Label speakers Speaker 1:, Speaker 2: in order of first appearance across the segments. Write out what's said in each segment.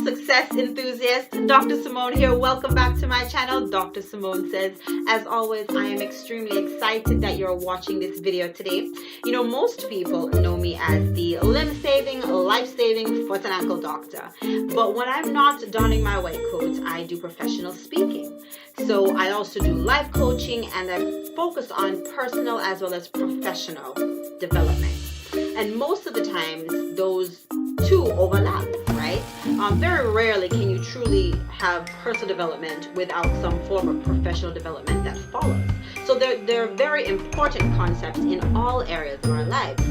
Speaker 1: success enthusiast. Dr. Simone here. Welcome back to my channel, Dr. Simone Says. As always, I am extremely excited that you're watching this video today. You know, most people know me as the limb-saving, life-saving foot and ankle doctor. But when I'm not donning my white coat, I do professional speaking. So I also do life coaching, and I focus on personal as well as professional development. And most of the times, those two overlap, right? Very rarely can you truly have personal development without some form of professional development that follows. So they're very important concepts in all areas of our lives.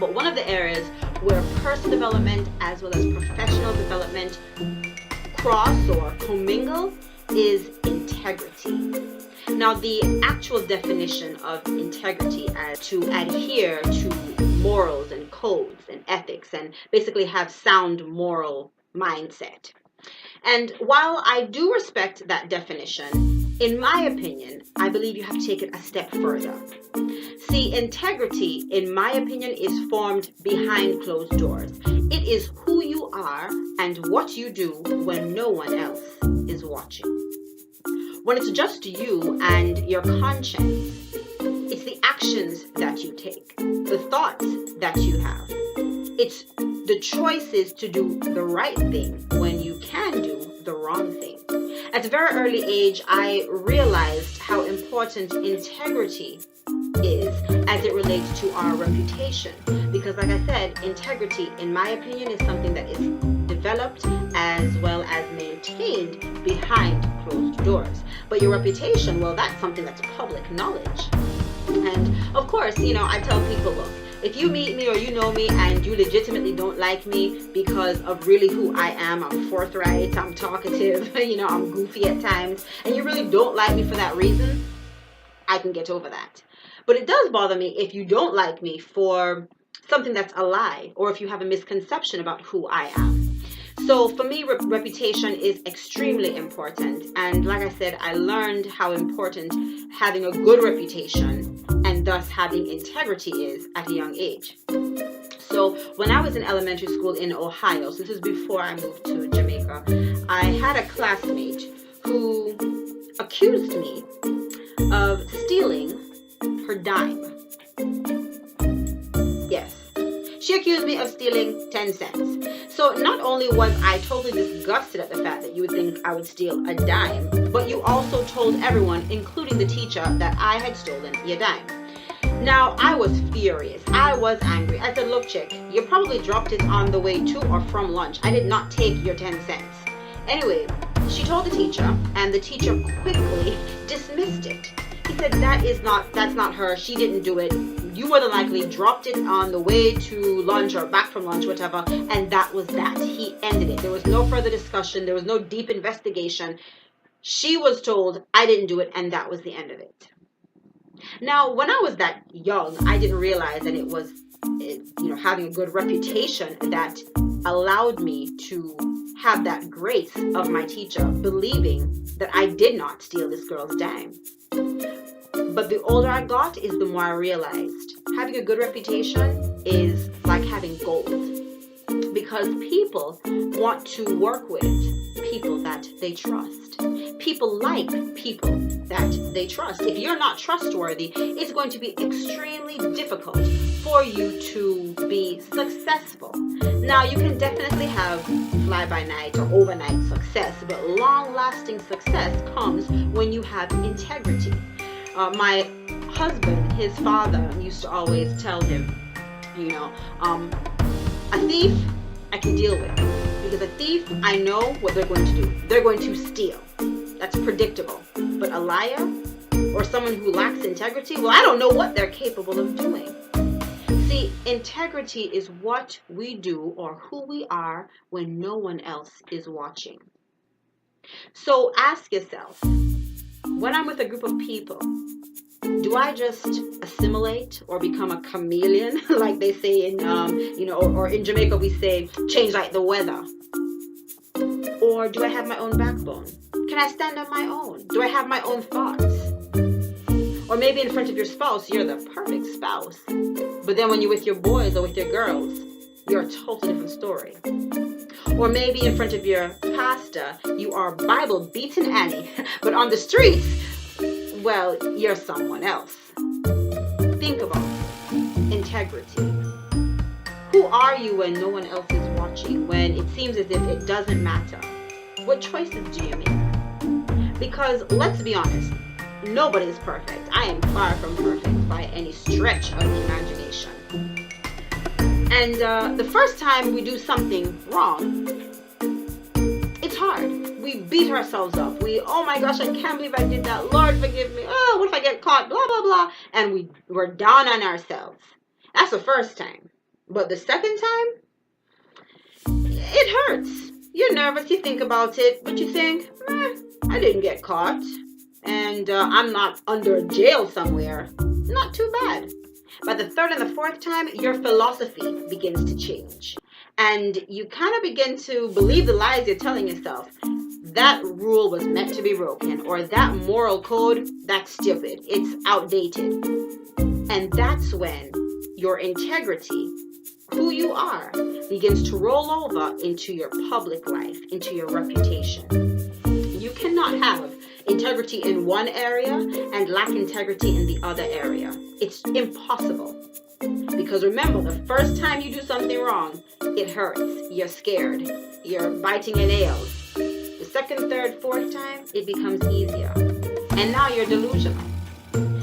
Speaker 1: But one of the areas where personal development as well as professional development cross or commingle is integrity. Now, the actual definition of integrity as to adhere to morals and codes and ethics and basically have sound moral mindset. And while I do respect that definition, in my opinion, I believe you have to take it a step further. See, integrity, in my opinion, is formed behind closed doors. It is who you are and what you do when no one else is watching. When it's just you and your conscience, it's the actions that you take, the thoughts that you have. It's the choices to do the right thing when you can do the wrong thing. At a very early age, I realized how important integrity is as it relates to our reputation. Because like I said, integrity, in my opinion, is something that is developed as well as maintained behind closed doors. But your reputation, well, that's something that's public knowledge. And of course, you know, I tell people, look, if you meet me or you know me and you legitimately don't like me because of really who I am, I'm forthright, I'm talkative, you know, I'm goofy at times, and you really don't like me for that reason, I can get over that. But it does bother me if you don't like me for something that's a lie, or if you have a misconception about who I am. So for me, reputation is extremely important. And like I said, I learned how important having a good reputation and thus having integrity is at a young age. So when I was in elementary school in Ohio, so this is before I moved to Jamaica, I had a classmate who accused me of stealing her dime. Yes. She accused me of stealing 10 cents. So not only was I totally disgusted at the fact that you would think I would steal a dime, but you also told everyone, including the teacher, that I had stolen your dime. Now, I was furious. I was angry. I said, look, chick, you probably dropped it on the way to or from lunch. I did not take your 10 cents. Anyway, she told the teacher, and the teacher quickly dismissed it. He said, that's not her. She didn't do it. You more than likely dropped it on the way to lunch or back from lunch, whatever, and that was that. He ended it. There was no further discussion. There was no deep investigation. She was told, I didn't do it, and that was the end of it. Now, when I was that young, I didn't realize that it was, having a good reputation that allowed me to have that grace of my teacher believing that I did not steal this girl's dime. But the older I got is the more I realized having a good reputation is like having gold, because people want to work with people that they trust. People like people that they trust. If you're not trustworthy, it's going to be extremely difficult for you to be successful. Now, you can definitely have fly-by-night or overnight success, but long-lasting success comes when you have integrity. My husband, his father, used to always tell him, a thief I can deal with, because a thief, I know what they're going to do. They're going to steal. That's predictable. But a liar or someone who lacks integrity, well, I don't know what they're capable of doing. See, integrity is what we do or who we are when no one else is watching. So ask yourself, when I'm with a group of people, do I just assimilate or become a chameleon, like they say in, or in Jamaica we say, change like the weather? Or do I have my own backbone? Can I stand on my own? Do I have my own thoughts? Or maybe in front of your spouse, you're the perfect spouse. But then when you're with your boys or with your girls, you're a totally different story. Or maybe in front of your pastor, you are Bible beating Annie, but on the streets, well, you're someone else. Think about integrity. Who are you when no one else is watching, when it seems as if it doesn't matter? What choices do you make? Because let's be honest, nobody is perfect. I am far from perfect by any stretch of the imagination. And the first time we do something wrong, it's hard. We beat ourselves up. Oh my gosh, I can't believe I did that. Lord, forgive me. Oh, what if I get caught? Blah, blah, blah. And we're down on ourselves. That's the first time. But the second time, it hurts. You're nervous. You think about it. But you think, I didn't get caught. And I'm not under jail somewhere. Not too bad. By the third and the fourth time, your philosophy begins to change. And you kind of begin to believe the lies you're telling yourself. That rule was meant to be broken. Or that moral code, that's stupid. It's outdated. And that's when your integrity, who you are, begins to roll over into your public life, into your reputation. You cannot have integrity in one area and lack integrity in the other area. It's impossible. Because remember, the first time you do something wrong, it hurts. You're scared. You're biting your nails. The second, third, fourth time, it becomes easier. And now you're delusional.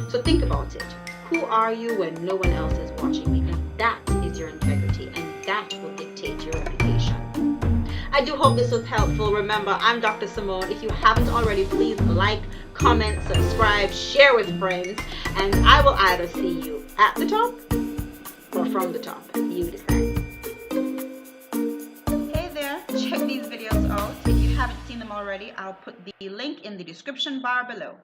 Speaker 1: So think about it. Who are you when no one else is watching? Because that is your integrity, and that will dictate your reputation. I do hope this was helpful. Remember, I'm Dr. Simone. If you haven't already, please like, comment, subscribe, share with friends, and I will either see you at the top or from the top. You decide. Hey there, check these videos out. If you haven't seen them already, I'll put the link in the description bar below.